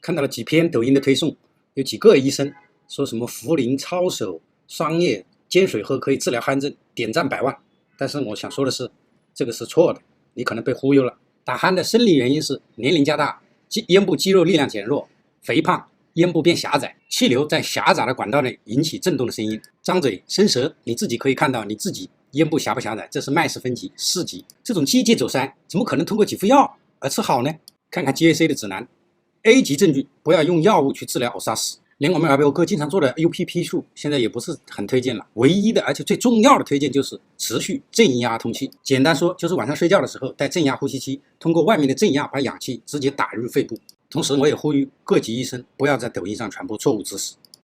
看到了几篇抖音的推送，有几个医生说什么茯苓、抄手、桑叶煎水喝可以治疗鼾症，点赞100万。但是我想说的是，这个是错的，你可能被忽悠了。打鼾的生理原因是年龄加大，咽部肌肉力量减弱，肥胖，咽部变狭窄，气流在狭窄的管道内引起震动的声音。张嘴伸舌，你自己可以看到你自己咽部狭不狭窄，这是麦氏分级4级。这种机械走塞怎么可能通过几副药而治好呢？看看 GAC 的指南 ，A 级证据不要用药物去治疗偶萨斯。连我们耳鼻喉科经常做的 UPP 术，现在也不是很推荐了。唯一的而且最重要的推荐就是持续正压通气。简单说，就是晚上睡觉的时候戴正压呼吸器，通过外面的正压把氧气直接打入肺部。同时，我也呼吁各级医生不要在抖音上传播错误知识。